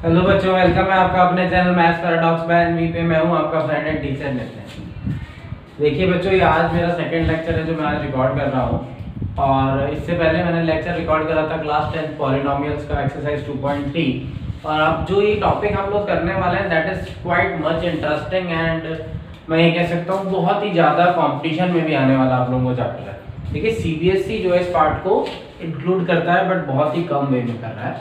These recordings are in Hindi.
हेलो बच्चों, वेलकम है आपका अपने channel maths paradox by NV पे। मैं हूं आपका फ्रेंड एंड टीचर नितिन। देखिए बच्चों, ये आज मेरा सेकंड लेक्चर है जो मैं आज रिकॉर्ड कर रहा हूं। और इससे पहले मैंने लेक्चर रिकॉर्ड करा था क्लास 10 पॉलिनोमियल्स का एक्सरसाइज 2.3। और अब जो ये टॉपिक हम लोग करने वाले हैं that is quite much interesting and मैं ये कह सकता हूँ बहुत ही ज़्यादा कॉम्पिटिशन में भी आने वाला आप लोगों को चैप्टर है। देखिए सीबीएसई जो है इस पार्ट को इंक्लूड करता है बट बहुत ही कम वे में कर रहा है।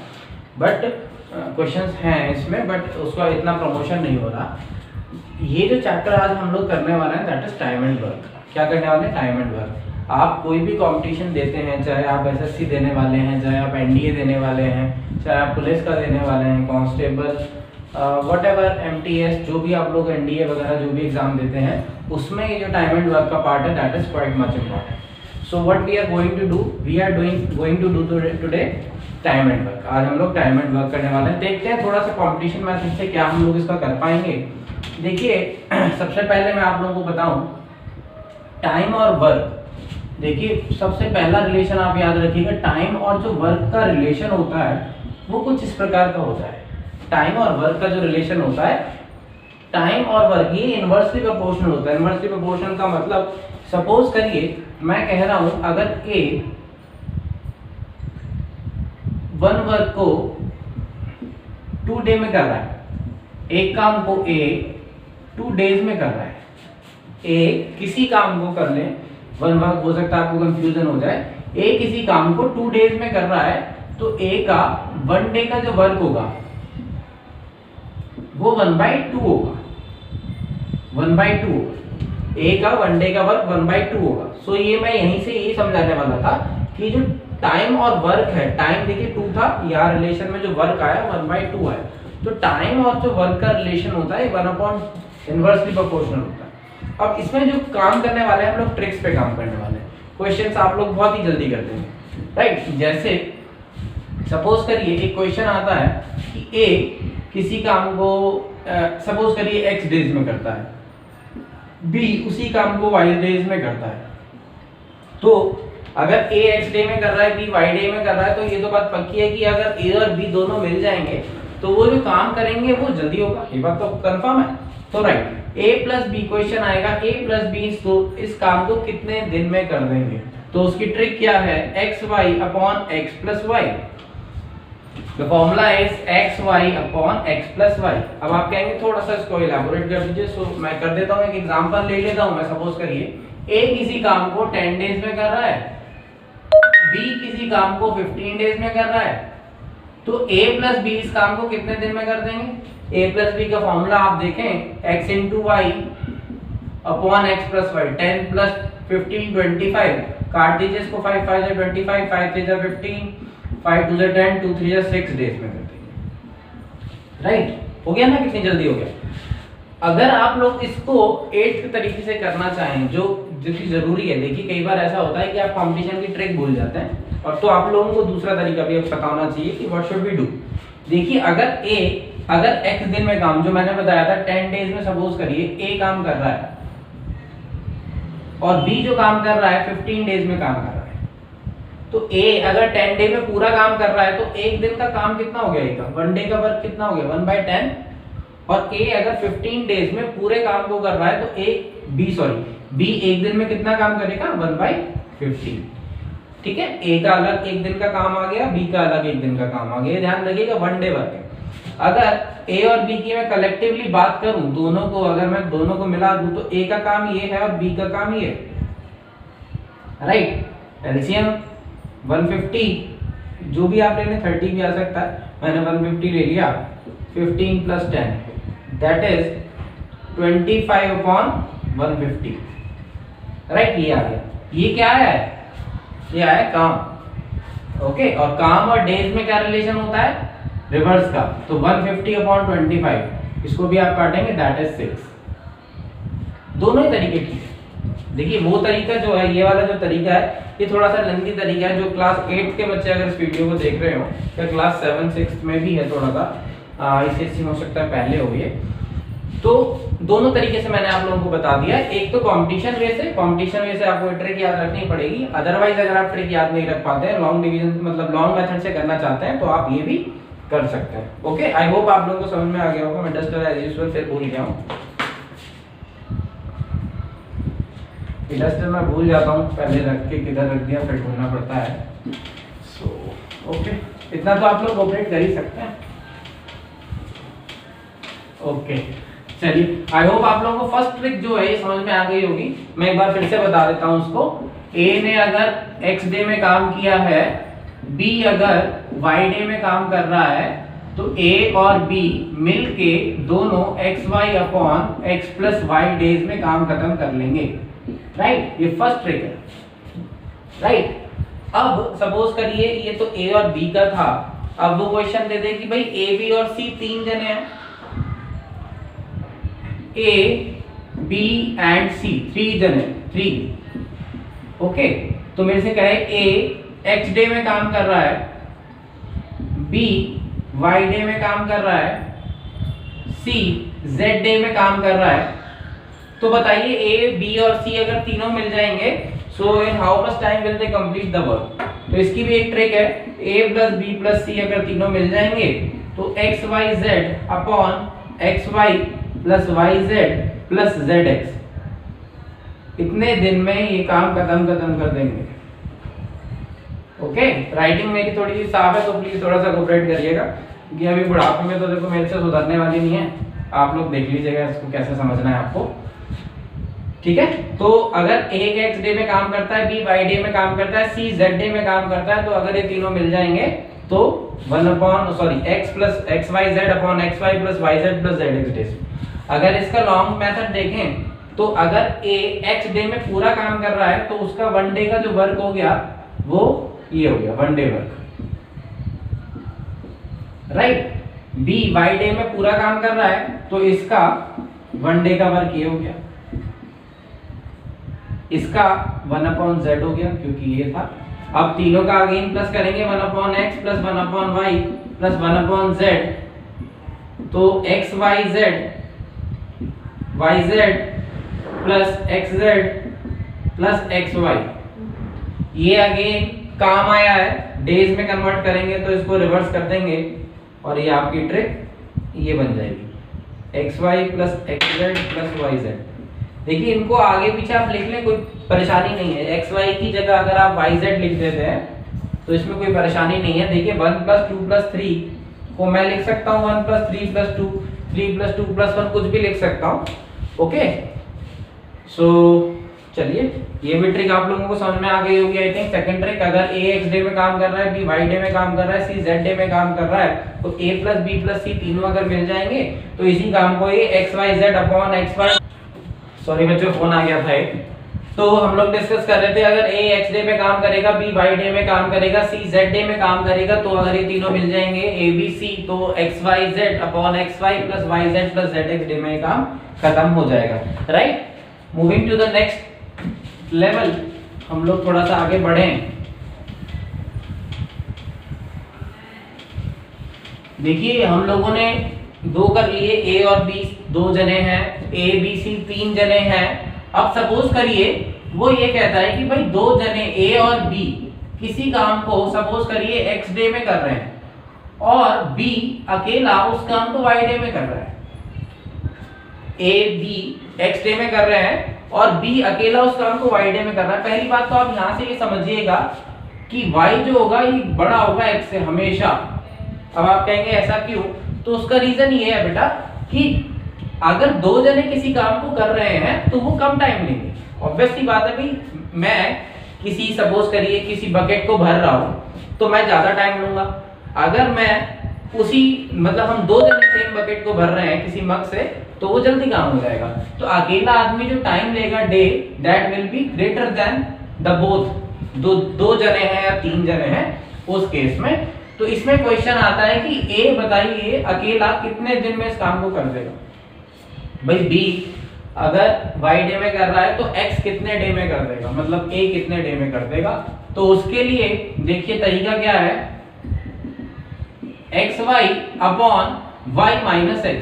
बट क्वेश्चंस हैं इसमें बट उसका इतना प्रमोशन नहीं हो रहा। ये जो चैप्टर आज हम लोग करने वाले हैं that is time and work. क्या करने वाले हैं? Time and work. आप कोई भी कंपटीशन देते हैं, चाहे आप एसएससी देने वाले हैं, चाहे आप एनडीए देने वाले हैं, चाहे आप पुलिस का देने वाले हैं, कांस्टेबल, व्हाटएवर, एमटीएस, जो भी आप लोग एनडीए वगैरह जो भी एग्जाम देते हैं उसमें ये जो टाइम एंड वर्क का पार्ट है that is quite much important. So what we are going to do, we are going to do today time and work. आज हम लोग टाइम एंड वर्क करने वाले हैं। देखते हैं थोड़ा सा कंपटीशन मैथ्स से क्या हम लोग इसका कर पाएंगे। देखिए सबसे पहले मैं आप लोगों को बताऊं टाइम और वर्क। देखिए सबसे पहला रिलेशन आप याद रखिएगा, टाइम और जो वर्क का रिलेशन होता है वो कुछ इस प्रकार का होता है। टाइम और वर्क का जो रिलेशन होता है, टाइम और वर्क ये इनवर्सली प्रोपोर्शनल होता है। इनवर्सली प्रोपोर्शनल का मतलब सपोज करिए मैं कह रहा हूं अगर ए वन वर्क को 2 डे में कर रहा है, एक काम को ए 2 डेज में कर रहा है। ए किसी काम को कर ले, वन वर्क हो सकता है आपको कंफ्यूजन हो जाए, ए किसी काम को 2 डेज में कर रहा है तो ए का 1 डे का जो वर्क होगा वो 1/2 होगा। 1/2 होगा। ए का 1 डे का वर्क 1/2 होगा। सो ये मैं यहीं से ये समझाने वाला था कि जो टाइम और वर्क है, टाइम देखिए 2 था, यहाँ रिलेशन में जो वर्क आया 1/2 आया। तो टाइम और जो वर्क का रिलेशन होता है 1 इनवर्सली प्रोपोर्शनल होता है। अब इसमें जो काम करने वाले हैं हम लोग ट्रिक्स पे काम करने वाले हैं। क्वेश्चंस आप लोग बहुत ही जल्दी करते हैं, राइट। जैसे सपोज करिए एक क्वेश्चन आता है कि ए किसी काम को सपोज करिए x डेज में करता है, बी उसी काम को y डेज में करता है। तो अगर a x डे में कर रहा है, b y डे में कर रहा है, तो ये तो बात पक्की है कि अगर a और b दोनों मिल जाएंगे तो वो जो काम करेंगे वो जल्दी होगा। ये बात तो कंफर्म है। तो right, a plus B question आएगा, a प्लस बी तो इस काम को कितने दिन में कर देंगे। तो उसकी ट्रिक क्या है? xy upon x plus y। The formula is xy upon x plus y। अब आप कहेंगे थोड़ा सा इसको इलैबोरेट कर दीजिए। सो मैं कर देता हूँ, एक एग्जांपल ले लेता हूँ। मैं सपोज करिए a किसी काम को 10 डेज में कर रहा है, b किसी काम को 15 डेज में कर रहा है, तो a प्लस b इस काम को कितने दिन में कर देंगे? a प्लस b का फॉर्मूला आप देखें x into Y upon X plus Y. 10 plus 15 25, काट दीजिए इसको, 5 5 जा 25, 5 3 जा 15, 5 2 जा 10, 2 3 जा 6 डेज में कर देंगे। राइट, हो गया ना? कितनी जल्दी हो गया। अगर आप लोग इसको 8 तरीके से करना चाहें जो जरूरी है, देखिए कई बार ऐसा होता है कि आप कंपटीशन की ट्रिक भूल जाते हैं, और तो आप लोगों को दूसरा तरीका भी पता होना चाहिए कि व्हाट शुड वी डू। देखिए अगर x दिन में काम जो मैंने बताया था 10 डेज में सपोज करिए a काम कर रहा है और b जो काम कर रहा है 15 डेज में काम कर रहा है, तो a अगर 10 डे में पूरा काम कर रहा है तो एक दिन का काम कितना हो गया? a का 1 डे का वर्क कितना हो गया? 1/10। और a अगर 15 डेज में पूरे काम को कर रहा है तो b एक दिन में कितना काम करेगा? 1/15। ठीक है, a का अलग एक दिन का काम आ गया, b का अलग एक दिन का काम आ गया। ध्यान रखिएगा 1 डे वर्क है। अगर a और b की मैं कलेक्टिवली बात करूं, दोनों को अगर मैं दोनों को मिला दूं तो a का काम ये है और b का काम ये है। राइट, एलसीएम 150 जो भी आप ले लें, 30 भी आ सकता है, मैंने 150 ले लिया। 15 plus 10 that is 25 upon 150। Right, ये आ गया। ये क्या है? ये आया काम। ओके, और काम और डेज में क्या रिलेशन होता है? रिवर्स का। तो 150 अपॉन 25 इसको भी आप काटेंगे दैट इज 6। दोनों ही तरीके ठीक है। देखिए वो तरीका जो है, ये वाला जो तरीका है, ये थोड़ा सा लंबी तरीका है। जो क्लास 8 के बच्चे अगर इस वीडियो को देख रहे हो या क्लास 7 6 में भी है, थोड़ा सा ICSE हो सकता है पहले हो ये, तो दोनों तरीके से मैंने आप लोगों को बता दिया। एक तो कंपटीशन वे से आपको ट्रिक याद रखनी पड़ेगी। अदरवाइज अगर आप ट्रिक याद नहीं रख पाते हैं, लॉन्ग डिवीजन मतलब लॉन्ग मेथड से करना चाहते हैं, तो आप ये भी कर सकते हैं। ओके, आई होप आप लोगों को समझ में आ गया होगा। मैं डस्टर एज यूजुअल फिर भूल गया हूँ, डस्टर मैं भूल जाता हूँ, पहले रख के किधर रख दिया फिर ढूंढना पड़ता है। सो ओके, इतना तो आप लोग ऑपरेट कर ही सकते हैं। ओके चलिए, आई होप आप लोगों को फर्स्ट ट्रिक जो है ये समझ में आ गई होगी। मैं एक बार फिर से बता देता हूँ उसको। ए ने अगर एक्स डे में काम किया है, बी अगर वाई डे में काम कर रहा है, तो ए और बी मिलके दोनों X Y upon X plus Y days में काम खत्म कर लेंगे। राइट, ये फर्स्ट ट्रिक है। राइट, अब सपोज करिए ये तो ए और बी का था। अब वो क्वेश्चन दे दे कि भाई ए बी और सी तीन जने हैं, A B and C three जने, थ्री। ओके, तो मेरे से कहे ए एक्स डे में काम कर रहा है, बी वाई डे में काम कर रहा है, सी जेड डे में काम कर रहा है। तो बताइए ए बी और सी अगर तीनों मिल जाएंगे, so in how much time will they complete the work. तो इसकी भी एक ट्रिक है, a plus B plus c अगर तीनों मिल जाएंगे तो x Y Z upon x Y plus Y Z plus Z x, इतने दिन में ये काम खत्म कर देंगे। ओके, राइटिंग मेरी थोड़ी सी साफ है तो प्लीज थोड़ा सा कोऑपरेट करिएगा, क्योंकि अभी बुढ़ापे में तो देखो मेरे से सुधरने वाली नहीं है। आप लोग देख लीजिएगा इसको कैसे समझना है आपको। ठीक है, तो अगर ए एक्स डे में काम करता है, बी वाई डे में काम करता है, सी जेड डे में काम करता है, तो अगर ये तीनों मिल जाएंगे तो X plus X Y Z upon x Y plus Y Z plus Z X days. अगर इसका लॉन्ग मेथड देखें तो अगर ए एक्स डे में पूरा काम कर रहा है तो उसका वन डे का जो वर्क हो गया वो ये हो गया one day work. Right, B Y day में पूरा काम कर रहा है तो इसका वन डे का वर्क ये हो गया, इसका 1/z हो गया क्योंकि ये था। अब तीनों का अगेन प्लस करेंगे, 1/x plus 1/y plus 1/z, तो x y z plus xz plus xy, ये अगेन काम आया है, डेज में कन्वर्ट करेंगे तो इसको रिवर्स कर देंगे और ये आपकी ट्रिक ये बन जाएगी xy plus xz plus yz। देखिए इनको आगे पीछे आप लिख लें, कोई परेशानी नहीं है। xy की जगह अगर आप yz लिख देते हैं तो इसमें कोई परेशानी नहीं है। देखिए 1 + 2 + 3 को मैं लिख सकता हूँ 1 + 3 + 2, 3 + 2 + 1 कुछ भी लिख सकता हूँ। ओके, सो चलिए ये भी ट्रिक आप लोगों को समझ में आ गई होगी आई थिंक। सेकंड ट्रिक, अगर a x डे में काम कर रहा है, b y डे में काम कर रहा है, c z डे में काम कर रहा है, तो a + b + c तीनों अगर मिल जाएंगे तो इसी काम को ये x y z upon x y, sorry बच्चों फोन आ गया था एक, तो हम लोग डिस्कस कर रहे थे अगर a x डे में काम करेगा, b y डे में काम करेगा, c z डे में काम करेगा, तो अगर ये तीनों मिल जाएंगे a b c तो x y z upon x y plus y z plus z x day में ये काम खत्म हो जाएगा। Right, moving to the next level, हम लोग थोड़ा सा आगे बढ़े। देखिए हम लोगों ने दो कर लिए, a और b दो जने हैं, a b c तीन जने हैं। अब सपोज करिए वो ये कहता है कि भाई दो जने a और b किसी काम को सपोज करिए x डे में कर रहे हैं और b अकेला उस काम को y डे में कर रहा है। a b x डे में कर रहे हैं और b अकेला उस काम को y डे में कर रहा है। पहली बात तो आप यहां से ये समझिएगा कि y जो होगा ये बड़ा होगा x से हमेशा। अब आप कहेंगे ऐसा क्यों, तो उसका रीजन ये है बेटा कि अगर दो जने किसी काम को कर रहे हैं तो वो कम टाइम लेंगे। ऑब्वियसली बात है भाई, मैं किसी सपोज करिए किसी बकेट को भर रहा हूं तो मैं ज्यादा टाइम लूंगा। अगर मैं उसी मतलब हम दो जने सेम बकेट को भर रहे हैं किसी मग से तो वो जल्दी काम हो जाएगा। तो अकेला आदमी जो टाइम लेगा day, that will be greater than the both, दो जने हैं या तीन जने हैं उस केस में। तो इसमें क्वेश्चन आता है कि ए बताइए अकेला कितने दिन में इस काम को कर देगा। भाई बी अगर y डे में कर रहा है तो x कितने डे में कर देगा, मतलब a कितने डे में कर देगा। तो उसके लिए देखिए तरीका क्या है, xy upon y minus x,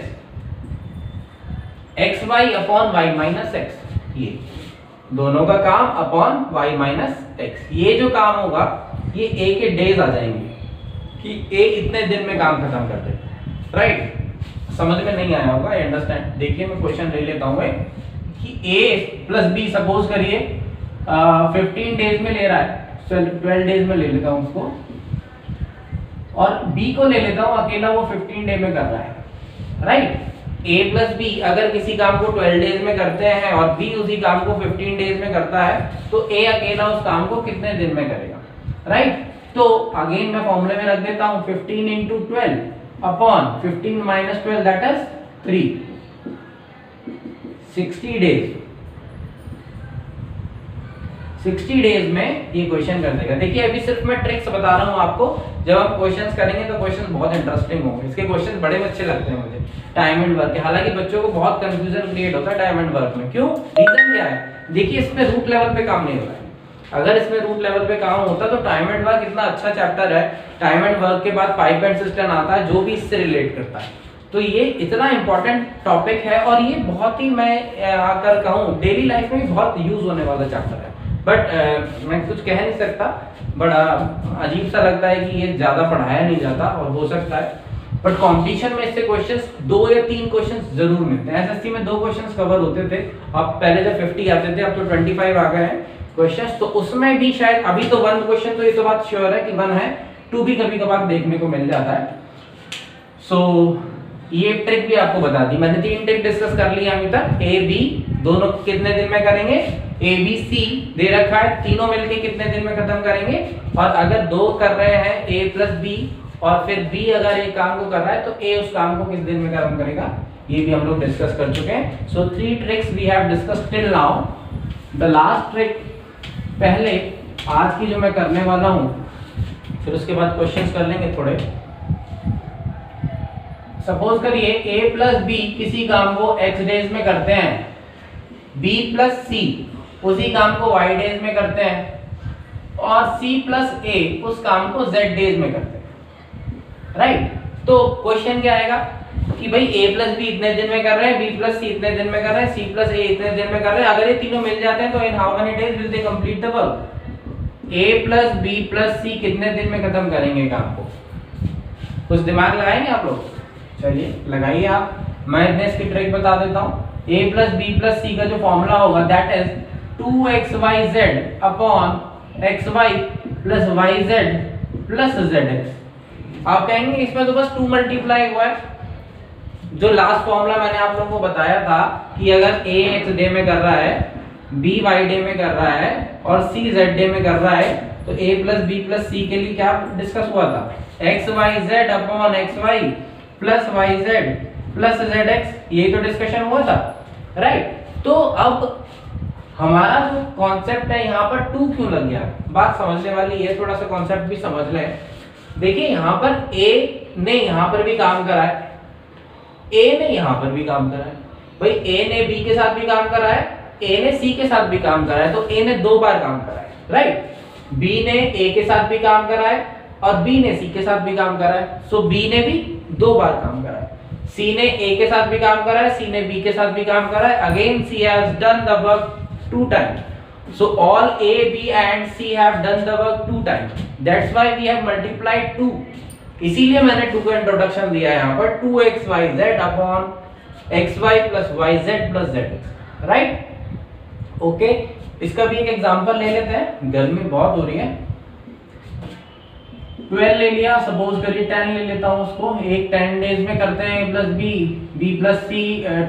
xy upon y minus x, ये दोनों का काम अपॉन y माइनस x। ये जो काम होगा ये a के डेज आ जाएंगे। कि ए इतने दिन में काम खत्म कर देगा, राइट। समझ में नहीं आया होगा, आई अंडरस्टैंड। देखिए मैं क्वेश्चन ले लेता हूँ कि ए प्लस बी सपोज करिए 15 डेज में ले रहा है, 12 डेज में ले लेता हूँ उसको, और बी को ले लेता हूँ अकेला, वो 15 डे में कर रहा है, राइट। ए प्लस बी अगर किसी काम को 12 डेज में करते हैं और बी उसी काम को 15 डेज में करता है, तो ए अकेला उस काम को कितने दिन में करेगा, राइट। तो अगेन मैं फॉर्मूले में रख देता हूँ 15 into 12 upon 15 minus 12 that is 3, 60 days. 60 days में ये क्वेश्चन कर देगा। देखिए अभी सिर्फ मैं ट्रिक्स बता रहा हूँ आपको, जब हम क्वेश्चंस करेंगे तो क्वेश्चंस बहुत इंटरेस्टिंग होंगे। इसके क्वेश्चंस बड़े अच्छे लगते हैं मुझे, टाइम एंड वर्क के। हालांकि बच्चों को बहुत कंफ्यूजन क्रिएट होता है टाइम एंड वर्क में, क्यों, रीजन क्या है। देखिए इसमें रूट लेवल पे काम नहीं हो रहा है। अगर इसमें रूट लेवल पे काम होता तो टाइम एंड वर्क इतना अच्छा चैप्टर है, टाइम एंड वर्क के बाद पाइप एंड सिस्टम आता है जो भी इससे रिलेट करता है। तो ये इतना इंपॉर्टेंट टॉपिक है और ये बहुत ही, मैं अगर कहूँ डेली लाइफ में भी बहुत यूज होने वाला चैप्टर है। बट मैं कुछ कह नहीं सकता, बड़ा अजीब सा लगता है कि ये ज़्यादा पढ़ाया नहीं जाता, और हो सकता है बट कंपटीशन में इससे क्वेश्चंस 2 या 3 क्वेश्चंस जरूर मिलते हैं। एसएससी में 2 क्वेश्चंस कवर होते थे, अब पहले जब 50 आते थे, अब तो 25 आ गए हैं क्वेश्चंस। तो उसमें भी शायद अभी तो 1 क्वेश्चन, तो ये तो बात श्योर है कि 1 है, 2 भी कभी कभार देखने को मिल जाता है। सो ये ट्रिक भी आपको बता दी मैंने। 3 ट्रिक डिस्कस कर लिया अभी तक। ए बी दोनों कितने दिन में करेंगे, ए बी सी दे रखा है, तीनों मिलके कितने दिन में खत्म करेंगे, और अगर 2 कर रहे हैं ए प्लस बी और फिर बी अगर एक काम को कर रहा है तो ए उस काम को किस दिन में खत्म करेगा, ये भी हम लोग डिस्कस कर चुके हैं। So 3 tricks we have discussed till now. The last trick पहले आज की जो मैं करने वाला हूं, फिर उसके बाद क्वेश्चंस कर लेंगे थोड़े। सपोज करिए a प्लस बी किसी काम को x डेज में करते हैं, b प्लस सी उसी काम को y डेज में करते हैं, और c प्लस a उस काम को z डेज में करते हैं, राइट। तो क्वेश्चन क्या आएगा कि भाई a प्लस बी इतने दिन में कर रहे हैं, b प्लस सी इतने दिन में कर रहे हैं, c प्लस a इतने दिन में कर रहे हैं। अगर ये तीनों मिल जाते हैं तो in how many days will they complete the work. a plus B plus c कितने दिन में खत्म करेंगे काम को, कुछ दिमाग लगाएंगे आप लोग। चलिए लगाइए आप, मैं इतने इसकी ट्रिक बता देता हूँ। a प्लस बी प्लस सी का जो फॉर्मूला होगा that is 2xyz upon xy plus yz plus zx। आप कहेंगे इसमें तो बस 2 मल्टीप्लाई हुआ है। जो लास्ट फॉर्मूला मैंने आप लोगों को बताया था कि अगर a x डे में कर रहा है, b y डे में कर रहा है और c z डे में कर रहा है, तो a plus B plus C के लिए क्या डिस्कस हुआ था, xyz upon xy plus Y Z plus Z X, यही तो डिस्कशन हुआ था, राइट। तो अब हमारा जो कॉन्सेप्ट है यहाँ पर 2 क्यों लग गया, बात समझने वाली है, थोड़ा सा कॉन्सेप्ट भी समझ लें। देखिए यहाँ पर a ने यहाँ पर भी काम करा है, a ने यहाँ पर भी काम करा है, भाई a ने b के साथ भी काम करा है, a ने c के साथ भी काम करा है, तो a ने 2 बार काम करा है, राइट। b ने a के साथ भी काम करा है और b ने c के साथ भी काम करा है, सो b ने भी 2 बार काम करा है। C ने A के साथ भी काम करा है, C ने B के साथ भी काम करा है। Again C has done the work 2 times. So all A, B and C have done the work 2 times. That's why we have multiplied 2. इसीलिए मैंने 2 का इंट्रोडक्शन दिया है यहाँ पर 2xyz upon xy plus yz plus zx, right. Okay, इसका भी एक एग्जांपल ले लेते हैं, गर्मी बहुत हो रही है। 12 ले लिया, सपोज करिए 10 ले लेता हूँ उसको। एक 10 डेज में करते हैं a plus B, b plus C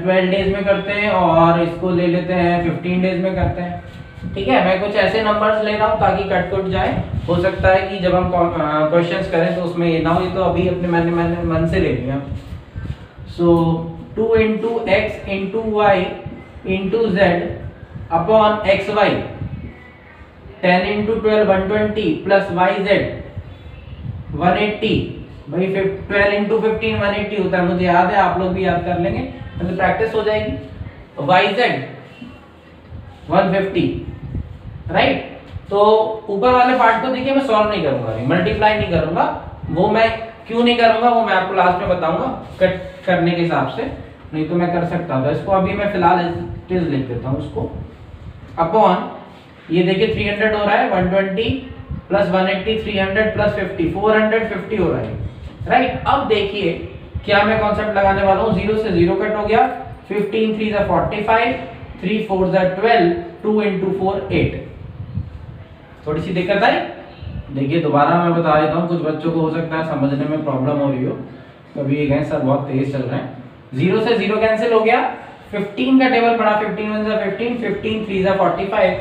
12 days में करते हैं, और इसको ले लेते हैं 15 डेज में करते हैं। ठीक है, मैं कुछ ऐसे नंबर्स ले रहा हूँ ताकि कट कट जाए। हो सकता है कि जब हम क्वेश्चंस करें तो उसमें ये ना हो, ये तो अभी अपने मैंने मन से ले लिया। सो 2 into x into y into z upon xy 10 into 12 120 plus yz 180। भाई 12 into 15 180 होता है, मुझे याद है, आप लोग भी याद कर लेंगे, मतलब प्रैक्टिस हो जाएगी। yz 150, right. तो ऊपर वाले पार्ट को देखिए मैं सॉल्व नहीं करूंगा, मल्टीप्लाई नहीं करूंगा, वो मैं क्यों नहीं करूंगा वो मैं आपको लास्ट में बताऊंगा कट करने के हिसाब से, नहीं तो मैं कर सकता था इसको। अभी मैं फिलहाल लिख देता हूँ उसको। अपॉन ये देखिए 300 हो रहा है, 120 प्लस 180 300 प्लस 50 450 हो रहा है, राइट। अब देखिए क्या मैं कॉन्सेप्ट लगाने वाला हूँ, 0 से 0 कट हो गया, 15 3 जा 45, 3 4 जा 12, 2 into 4 8। थोड़ी सी दिक्कत आई। देखिए दोबारा मैं बता देता हूँ, कुछ बच्चों को हो सकता है समझने में प्रॉब्लम हो रही हो, कभी ये गए सर बहुत तेज चल रहे हैं। 0 से 0 कैंसिल हो गया, 15 का टेबल पड़ा, 15 1 जा 15, 15 3 जा 45,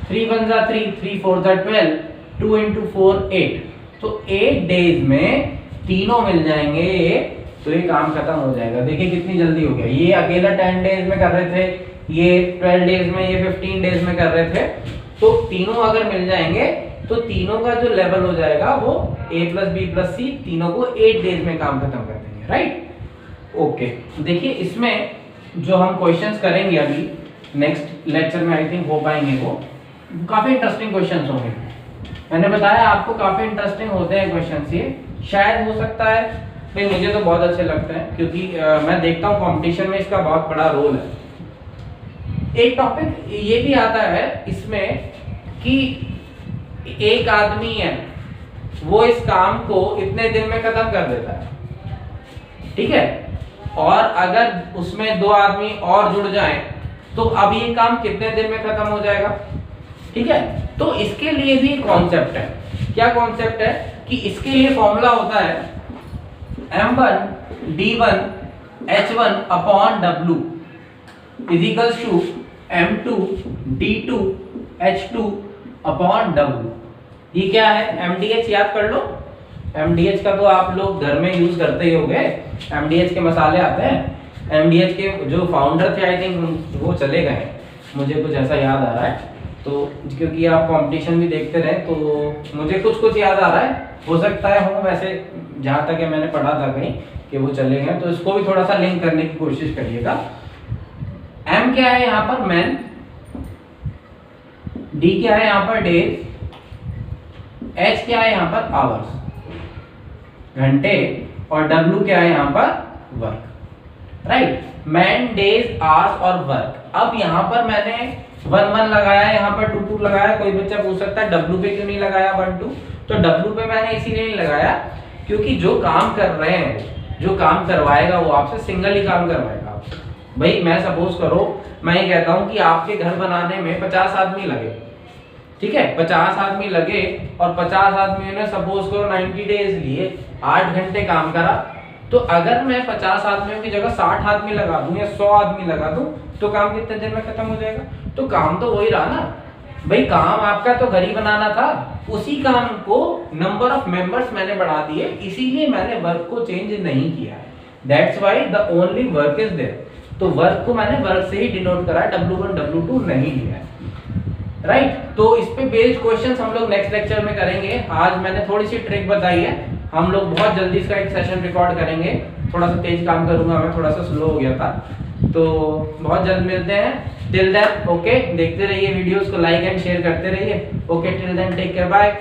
3 1 जा 3, 3 4 जा 12, 2 into 4 8। तो 8 डेज में तीनों मिल जाएंगे तो ये काम खत्म हो जाएगा। देखिए कितनी जल्दी हो गया। ये अकेला 10 डेज में कर रहे थे, ये 12 डेज में, ये 15 डेज में कर रहे थे। तो तीनों अगर मिल जाएंगे तो तीनों का जो लेवल हो जाएगा वो a प्लस बी प्लस सी, तीनों को 8 डेज में काम खत्म कर देंगे, राइट। ओके, देखिए इसमें जो हम क्वेश्चंस करेंगे अभी नेक्स्ट लेक्चर में, आई थिंक हो पाएंगे, वो काफी इंटरेस्टिंग क्वेश्चंस होंगे। मैंने बताया आपको काफी इंटरेस्टिंग होते हैं क्वेश्चंस ये, शायद हो सकता है, नहीं मुझे तो बहुत अच्छे लगते हैं क्योंकि मैं देखता हूँ कंपटीशन में इसका बहुत बड़ा रोल है। एक टॉपिक ये भी आता है इसमें कि एक आदमी है वो इस काम को इतने दिन में खत्म कर देता है, ठीक है, और अगर उसमें 2 आदमी और जुड़ जाएं तो अब ये काम कितने दिन में खत्म हो जाएगा, ठीक है। तो इसके लिए भी कॉन्सेप्ट है। क्या कॉन्सेप्ट है कि इसके लिए फॉर्मूला होता है m1 d1 h1 upon w is equals to m2 d2 h2 upon w। ये क्या है, mdh याद कर लो। mdh का तो आप लोग घर में यूज करते ही होंगे, mdh के मसाले आते हैं। mdh के जो फाउंडर थे आई थिंक वो चले गए, मुझे कुछ ऐसा याद आ रहा है। तो क्योंकि आप कंपटीशन भी देखते रहे तो मुझे कुछ याद आ रहा है, हो सकता है हो, वैसे जहाँ तक है मैंने पढ़ा था कहीं कि वो चले गए, तो इसको भी थोड़ा सा लिंक करने की कोशिश करिएगा। m क्या है यहाँ पर, मैन, d क्या है यहाँ पर, डेज, h क्या है यहाँ पर, आवर्स, घंटे, और w क्या है यहाँ पर, work, right. Man, days, hours और वर्क। अब यहाँ पर मैंने 1 1 लगाया, यहाँ पर 2 2 लगाया। कोई बच्चा पूछ सकता है w पे क्यों नहीं लगाया 1 2, तो w पे मैंने इसीलिए नहीं लगाया क्योंकि जो काम कर रहे हैं, जो काम करवाएगा वो आपसे सिंगल ही काम करवाएगा आपसे। भाई मैं सपोज करो, मैं ये कहता हूँ कि आपके घर बनाने में 50 आदमी लगे, ठीक है, 50 आदमी लगे और 50 आदमियों ने सपोज करो 90 डेज लिए, 8 घंटे काम करा, तो अगर मैं 50 आदमियों की जगह 60 आदमी लगा दूं या 100 आदमी लगा दूं तो काम कितने दिन में खत्म हो जाएगा। तो काम तो वही रहा ना भाई, काम आपका तो घर ही बनाना था, उसी काम को नंबर ऑफ मेंबर्स मैंने बढ़ा दिए, इसीलिए मैंने वर्क को चेंज नहीं किया है। That's why the only work is there. तो वर्क को मैंने वर्क से ही डिनोट करा है, W1 W2 नहीं लिया है, राइट। तो इस पे बेस्ड क्वेश्चंस हम लोग नेक्स्ट लेक्चर में करेंगे। आज मैंने थोड़ी सी ट्रिक बताई है, हम लोग बहुत जल्दी इसका एक सेशन रिकॉर्ड करेंगे। थोड़ा सा तेज काम करूंगा मैं, थोड़ा सा स्लो हो गया था, तो बहुत जल्द मिलते हैं। टिल देन ओके, देखते रहिए वीडियोस को, लाइक एंड शेयर करते रहिए। Okay, till then take care, bye.